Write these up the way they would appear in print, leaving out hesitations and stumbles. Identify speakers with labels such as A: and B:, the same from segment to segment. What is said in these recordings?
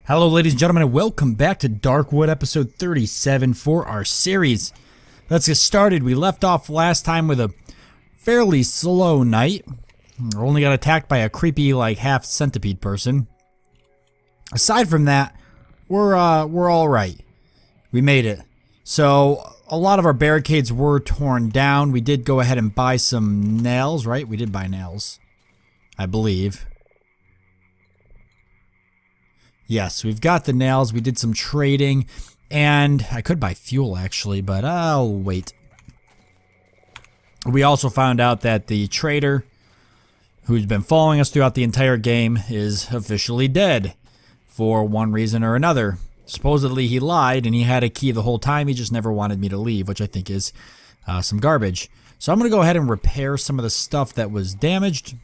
A: Hello ladies and gentlemen, and welcome back to Darkwood episode 37 for our series. Let's get started. We left off last time with a fairly slow night. We only got attacked by a creepy like half centipede person. Aside from that, we're all right. We made it. So a lot of our barricades were torn down. We did go ahead and buy some nails, right? We did buy nails, I believe. Yes, we've got the nails. We did some trading, and I could buy fuel actually, but I'll wait. We also found out that the trader, who's been following us throughout the entire game, is officially dead for one reason or another. Supposedly he lied and he had a key the whole time. He just never wanted me to leave, which I think is some garbage. So I'm going to go ahead and repair some of the stuff that was damaged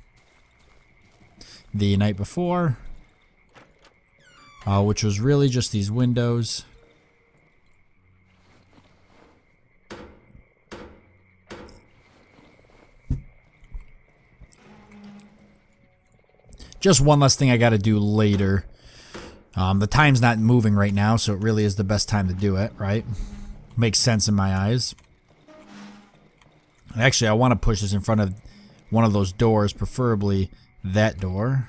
A: the night before. Which was really just these windows. Just one less thing I got to do later. The time's not moving right now, so it really is the best time to do it, right? Makes sense in my eyes. Actually, I want to push this in front of one of those doors, preferably that door.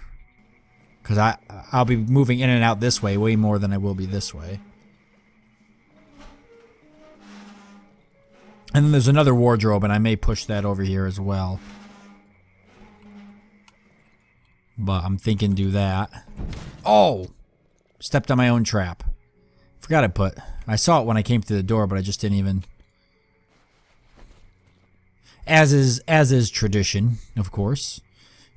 A: Because I'll be moving in and out this way more than I will be this way. And then there's another wardrobe, and I may push that over here as well. But I'm thinking do that. Oh! Stepped on my own trap. Forgot I saw it when I came through the door, but I just didn't even... As is tradition, of course.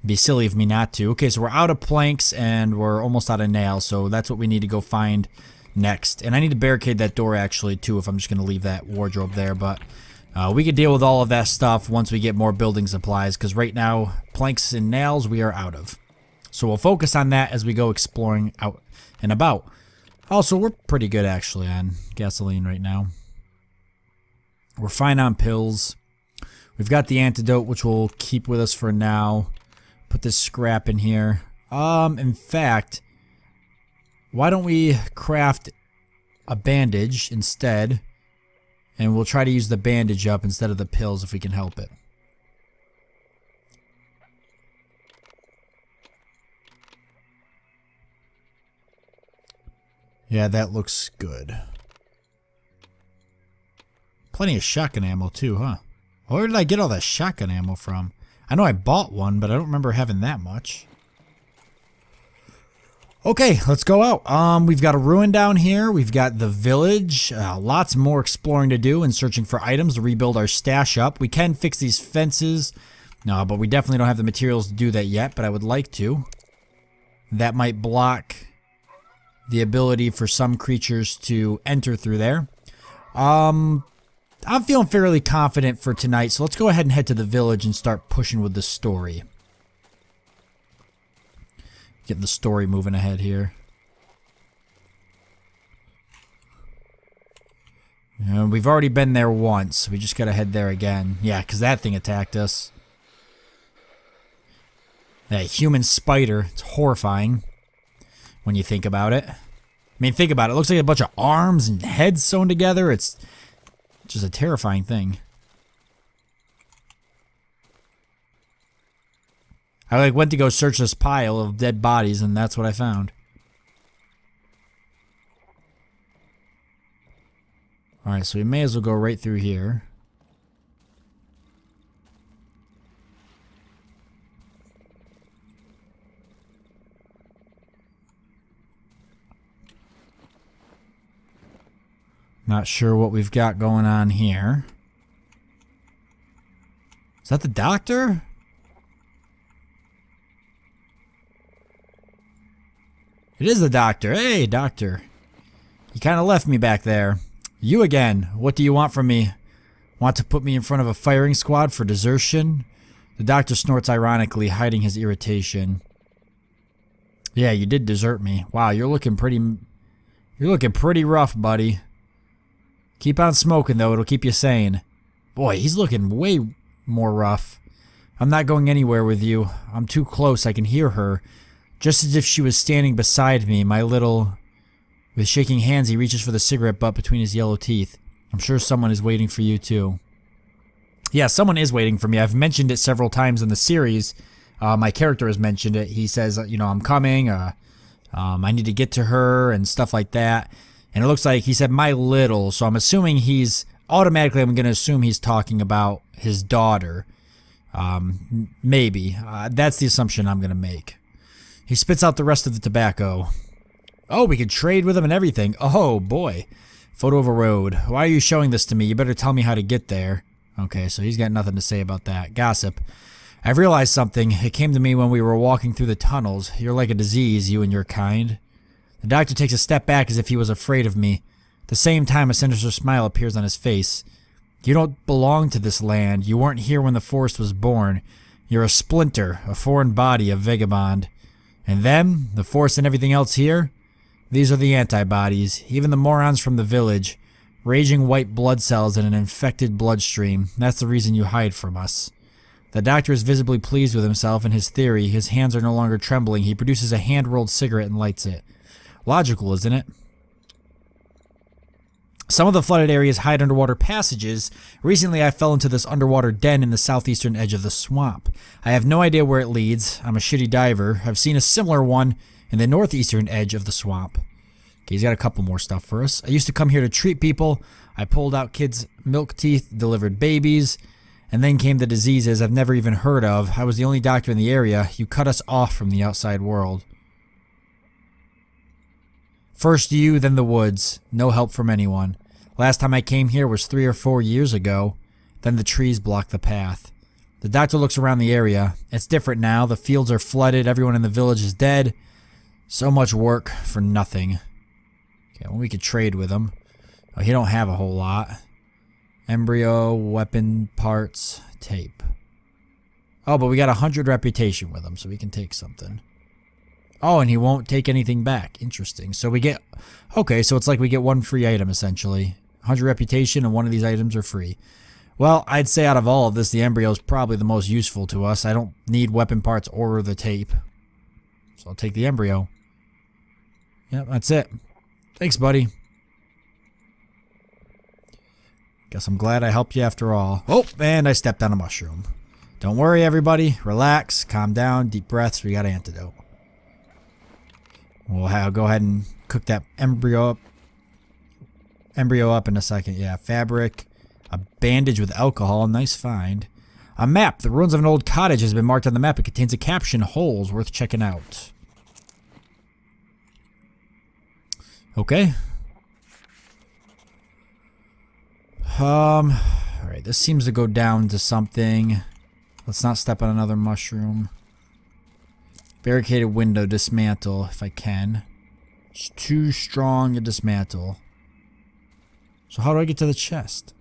A: It'd be silly of me not to. Okay, so we're out of planks and we're almost out of nails, so that's what we need to go find next. And I need to barricade that door actually too if I'm just going to leave that wardrobe there, but we could deal with all of that stuff once we get more building supplies, because right now planks and nails we are out of. So we'll focus on that as we go exploring out and about. Also, we're pretty good actually on gasoline right now. We're fine on pills. We've got the antidote, which we'll keep with us for now. Put this scrap in here. In fact, why don't we craft a bandage instead, and we'll try to use the bandage up instead of the pills if we can help it. Yeah, that looks good. Plenty of shotgun ammo too, huh? Where did I get all that shotgun ammo from? I know I bought one, but I don't remember having that much. Okay, let's go out. We've got a ruin down here. We've got the village. Lots more exploring to do and searching for items to rebuild our stash up. We can fix these fences. No, but we definitely don't have the materials to do that yet, but I would like to. That might block the ability for some creatures to enter through there. I'm feeling fairly confident for tonight, so let's go ahead and head to the village and start pushing with the story. Getting the story moving ahead here. And we've already been there once. We just gotta head there again. Yeah, because that thing attacked us. That human spider. It's horrifying when you think about it. I mean, think about it. It looks like a bunch of arms and heads sewn together. It's just a terrifying thing. I went to go search this pile of dead bodies, and that's what I found. Alright, so we may as well go right through here. Not sure what we've got going on here. Is that the doctor? It is the doctor. Hey, doctor. You kind of left me back there. You again. What do you want from me? Want to put me in front of a firing squad for desertion? The doctor snorts ironically, hiding his irritation. Yeah, you did desert me. Wow, you're looking pretty rough, buddy. Keep on smoking, though. It'll keep you sane. Boy, he's looking way more rough. I'm not going anywhere with you. I'm too close. I can hear her. Just as if she was standing beside me, my little With shaking hands, he reaches for the cigarette butt between his yellow teeth. I'm sure someone is waiting for you too. Yeah, someone is waiting for me. I've mentioned it several times in the series. My character has mentioned it. He says, you know, I'm coming. I need to get to her and stuff like that. And it looks like he said my little, so I'm assuming he's automatically, I'm going to assume he's talking about his daughter. Maybe. That's the assumption I'm going to make. He spits out the rest of the tobacco. Oh, we could trade with him and everything. Oh, boy. Photo of a road. Why are you showing this to me? You better tell me how to get there. Okay, so he's got nothing to say about that. Gossip. I've realized something. It came to me when we were walking through the tunnels. You're like a disease, you and your kind. The doctor takes a step back as if he was afraid of me. At the same time, a sinister smile appears on his face. You don't belong to this land. You weren't here when the forest was born. You're a splinter, a foreign body, a vagabond. And them, the forest and everything else here? These are the antibodies, even the morons from the village. Raging white blood cells in an infected bloodstream. That's the reason you hide from us. The doctor is visibly pleased with himself and his theory. His hands are no longer trembling. He produces a hand-rolled cigarette and lights it. Logical, isn't it? Some of the flooded areas hide underwater passages. Recently, I fell into this underwater den in the southeastern edge of the swamp. I have no idea where it leads. I'm a shitty diver. I've seen a similar one in the northeastern edge of the swamp. Okay, he's got a couple more stuff for us. I used to come here to treat people. I pulled out kids' milk teeth, delivered babies, and then came the diseases I've never even heard of. I was the only doctor in the area. You cut us off from the outside world. First you, then the woods. No help from anyone. Last time I came here was 3 or 4 years ago. Then the trees blocked the path. The doctor looks around the area. It's different now. The fields are flooded. Everyone in the village is dead. So much work for nothing. Okay, well, we could trade with him. Oh, he don't have a whole lot. Embryo, weapon, parts, tape. Oh, but we got 100 reputation with him, so we can take something. Oh, and he won't take anything back. Interesting. So we get... Okay, so it's like we get one free item, essentially. 100 reputation, and one of these items are free. Well, I'd say out of all of this, the embryo is probably the most useful to us. I don't need weapon parts or the tape. So I'll take the embryo. Yep, that's it. Thanks, buddy. Guess I'm glad I helped you after all. Oh, and I stepped on a mushroom. Don't worry, everybody. Relax. Calm down. Deep breaths. We got antidote. We'll go ahead and cook that embryo up in a second. Yeah, fabric. A bandage with alcohol. Nice find. A map. The ruins of an old cottage has been marked on the map. It contains a caption. Holes worth checking out. Okay. Alright, this seems to go down to something. Let's not step on another mushroom. Barricaded window, dismantle if I can. It's too strong to dismantle. So how do I get to the chest?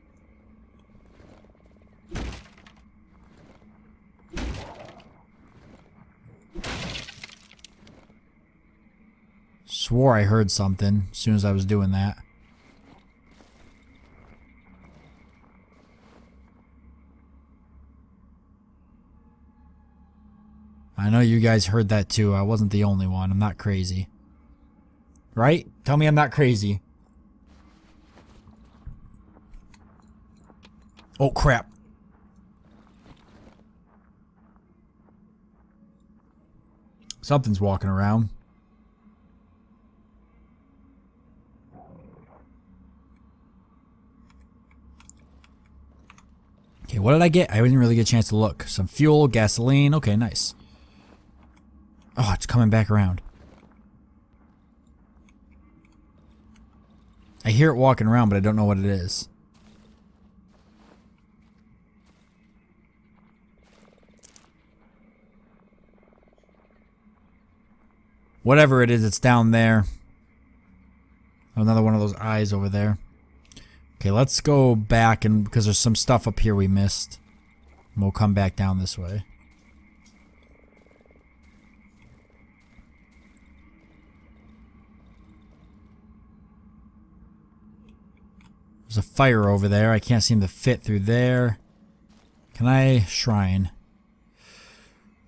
A: Swore I heard something as soon as I was doing that. I know you guys heard that too. I wasn't the only one. I'm not crazy. Right? Tell me I'm not crazy. Oh, crap. Something's walking around. Okay, what did I get? I didn't really get a chance to look. Some fuel, gasoline. Okay, nice. Oh, it's coming back around. I hear it walking around, but I don't know what it is. Whatever it is, it's down there. Another one of those eyes over there. Okay, let's go back, and because there's some stuff up here we missed. And we'll come back down this way. There's a fire over there. I can't seem to fit through there. Can I? Shrine.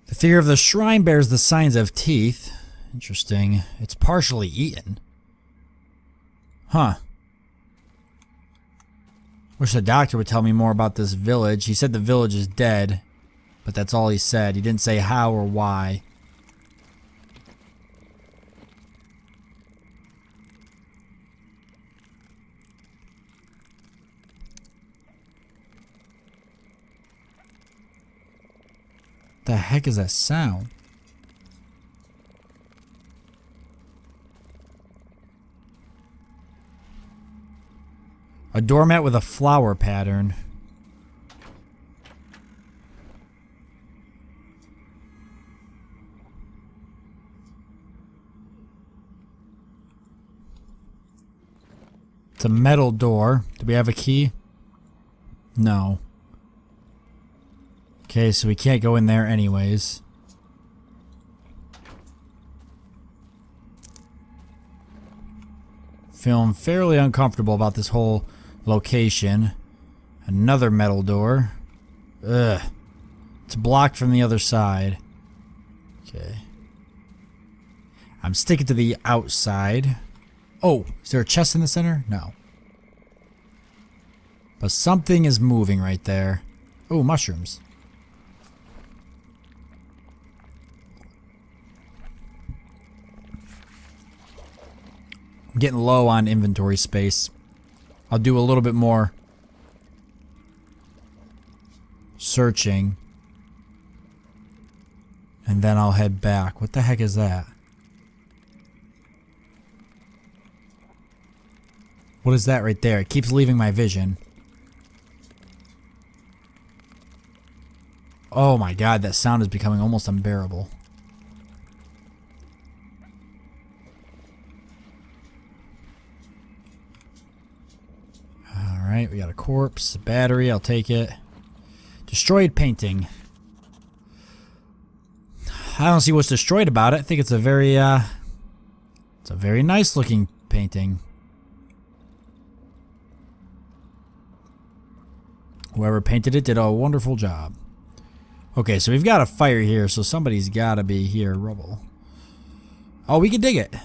A: The figure of the shrine bears the signs of teeth. Interesting. It's partially eaten. Huh. Wish the doctor would tell me more about this village. He said the village is dead, but that's all he said. He didn't say how or why. The heck is that sound? A doormat with a flower pattern. It's a metal door. Do we have a key? No. Okay, so we can't go in there anyways. Feeling fairly uncomfortable about this whole location. Another metal door. Ugh. It's blocked from the other side. Okay. I'm sticking to the outside. Oh, is there a chest in the center? No. But something is moving right there. Oh, mushrooms. I'm getting low on inventory space. I'll do a little bit more searching. And then I'll head back. What the heck is that? What is that right there? It keeps leaving my vision. Oh my god, that sound is becoming almost unbearable. Alright, we got a corpse, a battery, I'll take it. Destroyed painting. I don't see what's destroyed about it. I think it's a very nice looking painting. Whoever painted it did a wonderful job. Okay, so we've got a fire here, so somebody's gotta be here. Rubble. Oh, we can dig it.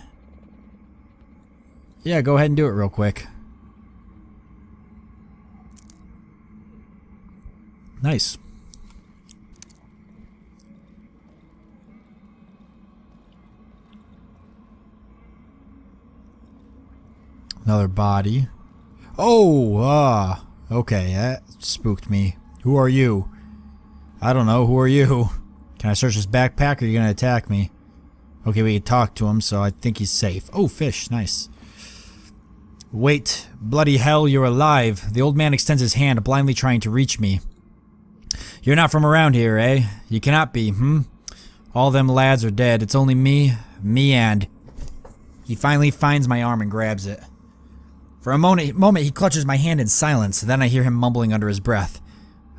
A: Yeah, go ahead and do it real quick. Nice. Another body. Oh, okay, that spooked me. Who are you? I don't know, who are you? Can I search his backpack or are you gonna attack me? Okay, we can talk to him, so I think he's safe. Oh, fish, nice. Wait, bloody hell, you're alive. The old man extends his hand, blindly trying to reach me. You're not from around here, eh? You cannot be, All them lads are dead. It's only me and... He finally finds my arm and grabs it. For a moment he clutches my hand in silence, then I hear him mumbling under his breath.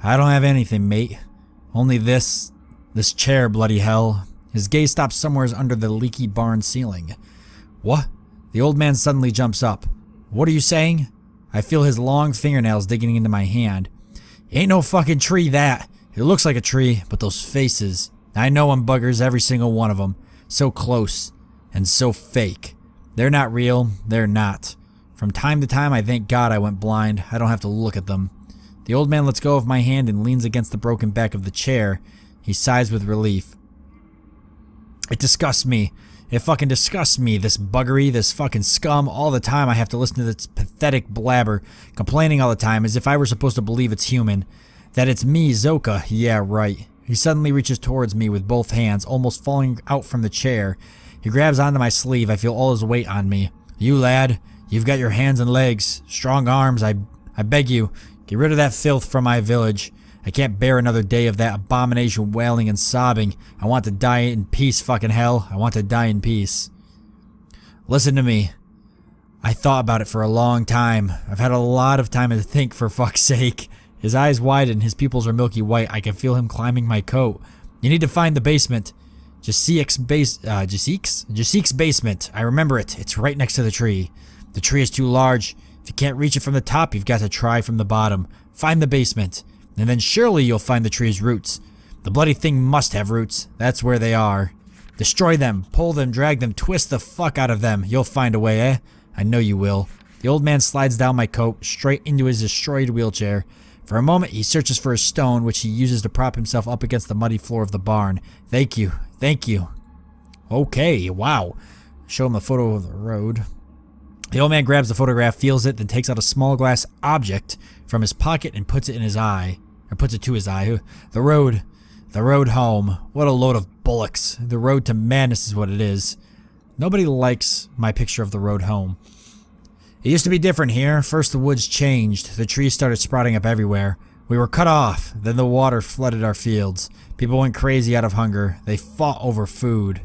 A: I don't have anything, mate. Only this chair, bloody hell. His gaze stops somewhere under the leaky barn ceiling. What? The old man suddenly jumps up. What are you saying? I feel his long fingernails digging into my hand. Ain't no fucking tree that. It looks like a tree, but those faces. I know 'em buggers, every single one of them. So close. And so fake. They're not real. They're not. From time to time I thank God I went blind. I don't have to look at them. The old man lets go of my hand and leans against the broken back of the chair. He sighs with relief. It disgusts me. It fucking disgusts me, this buggery, this fucking scum. All the time I have to listen to this pathetic blabber, complaining all the time as if I were supposed to believe it's human. That it's me, Zoka. Yeah, right. He suddenly reaches towards me with both hands, almost falling out from the chair. He grabs onto my sleeve. I feel all his weight on me. You lad, you've got your hands and legs, strong arms. I beg you, get rid of that filth from my village. I can't bear another day of that abomination wailing and sobbing. I want to die in peace, fucking hell. I want to die in peace. Listen to me. I thought about it for a long time. I've had a lot of time to think, for fuck's sake. His eyes widen, his pupils are milky white. I can feel him climbing my coat. You need to find the basement. Jasik's basement. I remember it. It's right next to the tree. The tree is too large. If you can't reach it from the top, you've got to try from the bottom. Find the basement. And then surely you'll find the tree's roots. The bloody thing must have roots. That's where they are. Destroy them, pull them, drag them, twist the fuck out of them. You'll find a way, eh? I know you will. The old man slides down my coat, straight into his destroyed wheelchair. For a moment, he searches for a stone, which he uses to prop himself up against the muddy floor of the barn. Thank you. Thank you. Okay, wow. Show him a photo of the road. The old man grabs the photograph, feels it, then takes out a small glass object from his pocket and puts it in his eye. Or puts it to his eye. The road. The road home. What a load of bullocks. The road to madness is what it is. Nobody likes my picture of the road home. It used to be different here. First the woods changed. The trees started sprouting up everywhere. We were cut off. Then the water flooded our fields. People went crazy out of hunger. They fought over food.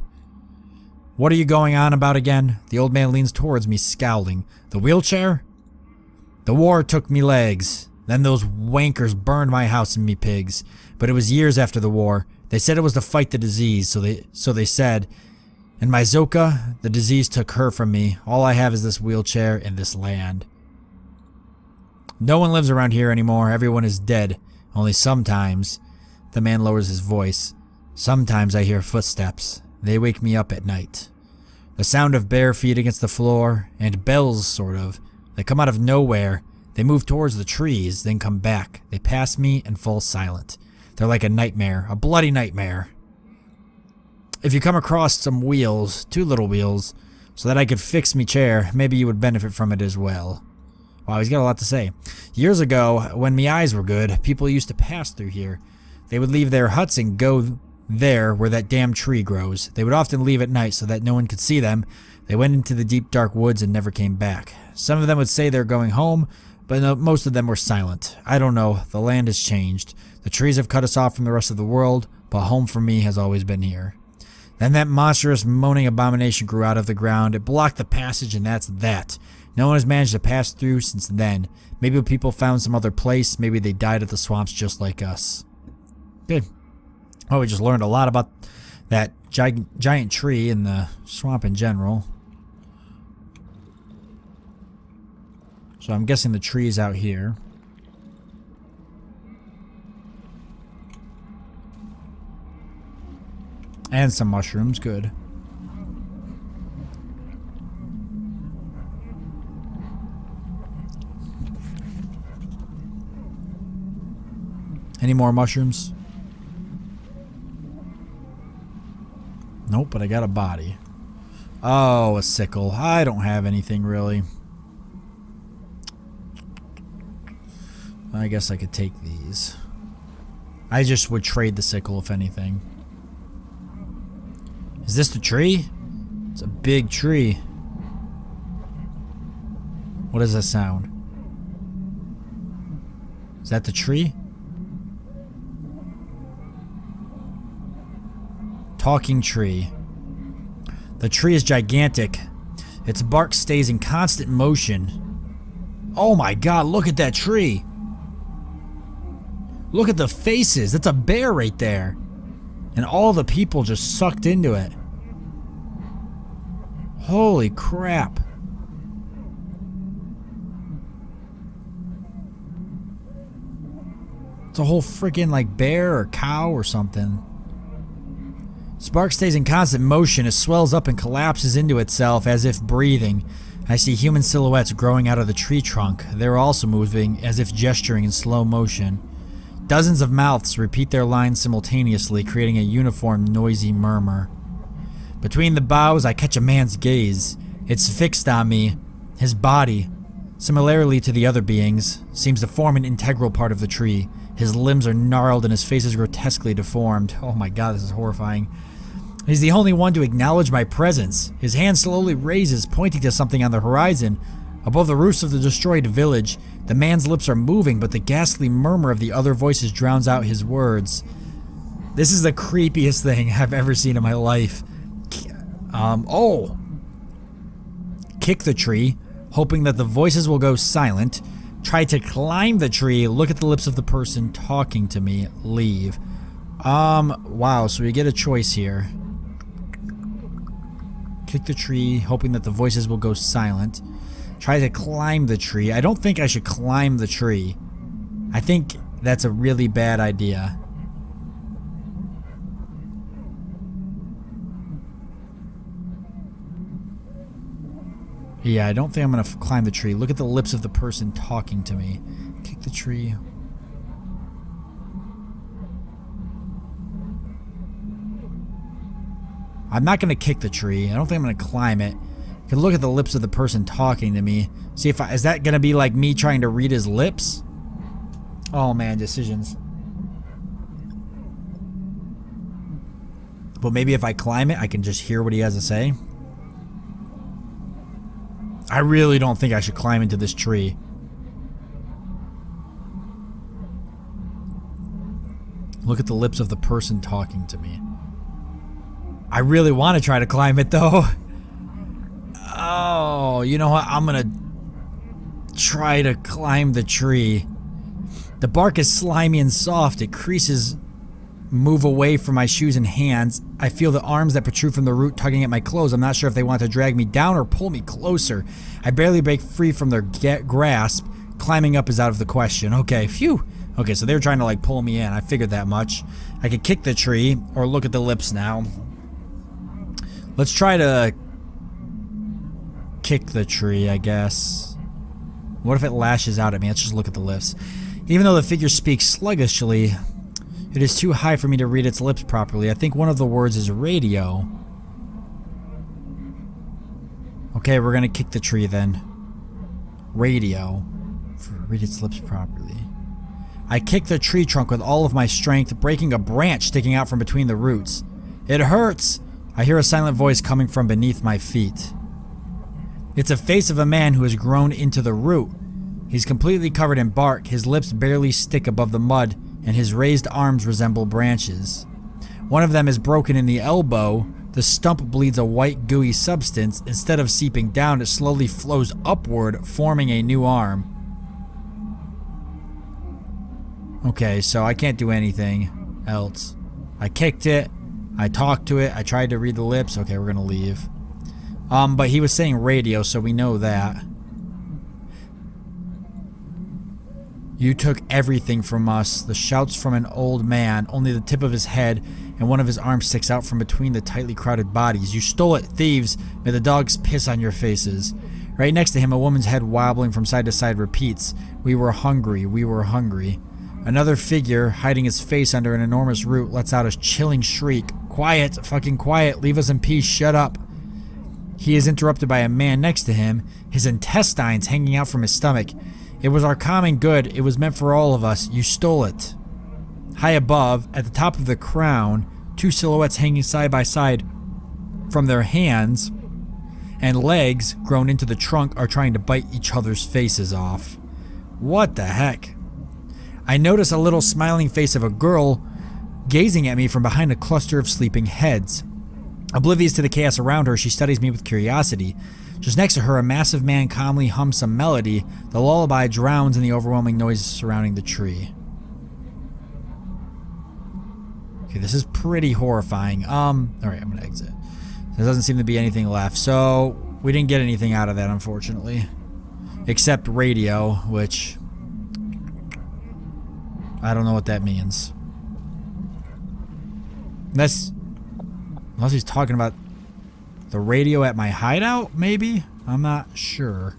A: What are you going on about again? The old man leans towards me, scowling. The wheelchair? The war took me legs. Then those wankers burned my house and me pigs. But it was years after the war. They said it was to fight the disease, so they said. And my Zoka, the disease took her from me. All I have is this wheelchair and this land. No one lives around here anymore. Everyone is dead. Only sometimes. The man lowers his voice. Sometimes I hear footsteps. They wake me up at night. The sound of bare feet against the floor, and bells, sort of. They come out of nowhere. They move towards the trees, then come back. They pass me and fall silent. They're like a nightmare, a bloody nightmare. If you come across some wheels, 2 little wheels, so that I could fix me chair, maybe you would benefit from it as well. Wow, he's got a lot to say. Years ago, when me eyes were good, people used to pass through here. They would leave their huts and go there where that damn tree grows. They would often leave at night so that no one could see them. They went into the deep dark woods and never came back. Some of them would say they're going home, but no, most of them were silent. I don't know, the land has changed. The trees have cut us off from the rest of the world, but home for me has always been here. Then that monstrous moaning abomination grew out of the ground. It blocked the passage, and that's that. No one has managed to pass through since then. Maybe people found some other place. Maybe they died at the swamps just like us. Good. Well, we just learned a lot about that giant tree and the swamp in general. So I'm guessing the tree is out here. And some mushrooms, good. Any more mushrooms? Nope, but I got a body. Oh, a sickle. I don't have anything really. I guess I could take these. I just would trade the sickle if anything. Is this the tree? It's a big tree. What does that sound? Is that the tree? Talking tree. The tree is gigantic. Its bark stays in constant motion. Oh my god, look at that tree. Look at the faces. That's a bear right there. And all the people just sucked into it. Holy crap. It's a whole freaking like bear or cow or something. Spark stays in constant motion. It swells up and collapses into itself as if breathing. I see human silhouettes growing out of the tree trunk. They're also moving as if gesturing in slow motion. Dozens of mouths repeat their lines simultaneously, creating a uniform noisy murmur. Between the boughs, I catch a man's gaze. It's fixed on me. His body, similarly to the other beings, seems to form an integral part of the tree. His limbs are gnarled and his face is grotesquely deformed. Oh my god, this is horrifying. He's the only one to acknowledge my presence. His hand slowly raises, pointing to something on the horizon. Above the roofs of the destroyed village, the man's lips are moving, but the ghastly murmur of the other voices drowns out his words. This is the creepiest thing I've ever seen in my life. Kick the tree, hoping that the voices will go silent. Try to climb the tree, look at the lips of the person talking to me, leave. Wow, so we get a choice here. Kick the tree, hoping that the voices will go silent. Try to climb the tree. I don't think I should climb the tree. I think that's a really bad idea. Yeah, I don't think I'm going to climb the tree. Look at the lips of the person talking to me. Kick the tree. I'm not going to kick the tree. I don't think I'm going to climb it. I can look at the lips of the person talking to me. See if is that going to be like me trying to read his lips? Oh man, decisions. But maybe if I climb it, I can just hear what he has to say. I really don't think I should climb into this tree. Look at the lips of the person talking to me. I really want to try to climb it though. Oh, you know what? I'm gonna try to climb the tree. The bark is slimy and soft. It creases move away from my shoes and hands. I feel the arms that protrude from the root tugging at my clothes. I'm not sure if they want to drag me down or pull me closer. I barely break free from their grasp. Climbing up is out of the question. Okay, phew. Okay, so they're trying to like pull me in. I figured that much. I could kick the tree or look at the lips now. Let's try to kick the tree, I guess. What if it lashes out at me? Let's just look at the lips. Even though the figure speaks sluggishly, it is too high for me to read its lips properly. I think one of the words is radio. Okay, we're gonna kick the tree then. Radio. Read its lips properly. I kick the tree trunk with all of my strength, breaking a branch sticking out from between the roots. It hurts! I hear a silent voice coming from beneath my feet. It's a face of a man who has grown into the root. He's completely covered in bark, his lips barely stick above the mud, and his raised arms resemble branches. One of them is broken in the elbow. The stump bleeds a white gooey substance. Instead of seeping down, it slowly flows upward, forming a new arm. Okay, so I can't do anything else. I kicked it. I talked to it. I tried to read the lips. Okay, we're gonna leave. But he was saying radio, so we know that. You took everything from us. The shouts from an old man. Only the tip of his head and one of his arms sticks out from between the tightly crowded bodies. You stole it, thieves. May the dogs piss on your faces. Right next to him, a woman's head wobbling from side to side repeats. We were hungry. We were hungry. Another figure, hiding his face under an enormous root, lets out a chilling shriek. Quiet, fucking quiet, leave us in peace, shut up. He is interrupted by a man next to him, his intestines hanging out from his stomach. It was our common good, it was meant for all of us, you stole it. High above, at the top of the crown, two silhouettes hanging side by side from their hands and legs grown into the trunk are trying to bite each other's faces off. What the heck? I notice a little smiling face of a girl gazing at me from behind a cluster of sleeping heads. Oblivious to the chaos around her, she studies me with curiosity. Just next to her, a massive man calmly hums some melody. The lullaby drowns in the overwhelming noise surrounding the tree. Okay, this is pretty horrifying. Alright, I'm gonna exit. There doesn't seem to be anything left, so we didn't get anything out of that, unfortunately. Except radio, which I don't know what that means. Unless he's talking about the radio at my hideout, maybe? I'm not sure.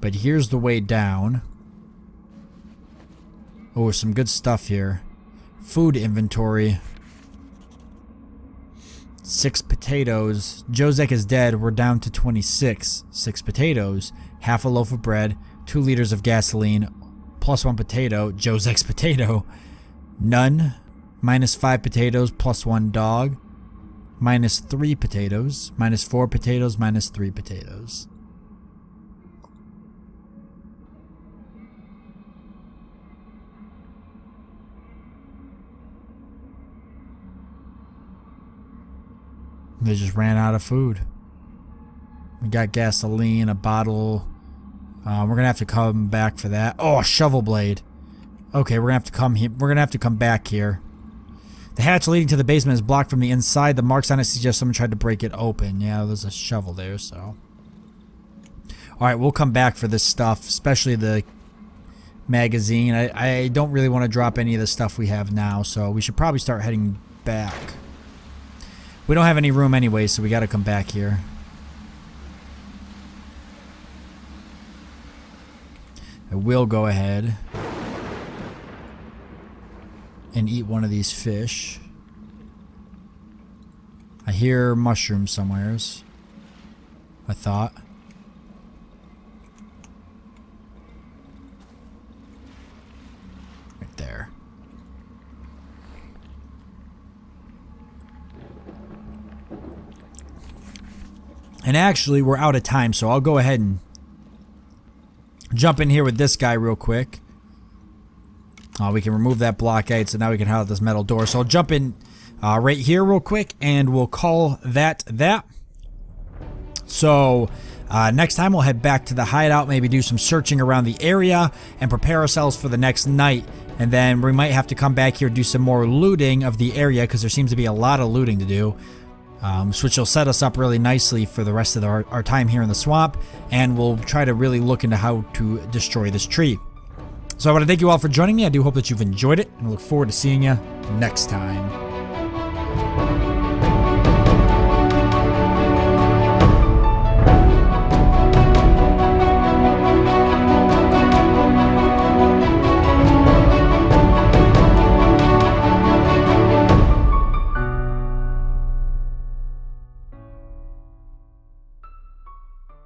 A: But here's the way down. Oh, some good stuff here. Food inventory. 6 potatoes. Josek is dead. We're down to 26. 6 potatoes. Half a loaf of bread. 2 liters of gasoline. Plus 1 potato. Josek's potato. None. Minus 5 potatoes. Plus 1 dog. Minus 3 potatoes. Minus 4 potatoes. Minus 3 potatoes. They just ran out of food. We got gasoline, a bottle. We're gonna have to come back for that. Oh, a shovel blade. Okay, we're gonna have to come here. We're gonna have to come back here. The hatch leading to the basement is blocked from the inside. The marks on it suggest someone tried to break it open. Yeah, there's a shovel there, so. Alright, we'll come back for this stuff, especially the magazine. I don't really want to drop any of the stuff we have now, so we should probably start heading back. We don't have any room anyway, so we got to come back here. I will go ahead and eat one of these fish. I hear mushrooms somewheres. I thought. Right there. And actually, we're out of time, so I'll go ahead and jump in here with this guy real quick. We can remove that blockade, so now we can head out this metal door. So I'll jump in right here real quick, and we'll call that that. So next time we'll head back to the hideout, maybe do some searching around the area, and prepare ourselves for the next night. And then we might have to come back here and do some more looting of the area, because there seems to be a lot of looting to do. Which will set us up really nicely for the rest of our time here in the swamp, and we'll try to really look into how to destroy this tree. So I want to thank you all for joining me. I do hope that you've enjoyed it, and I look forward to seeing you next time.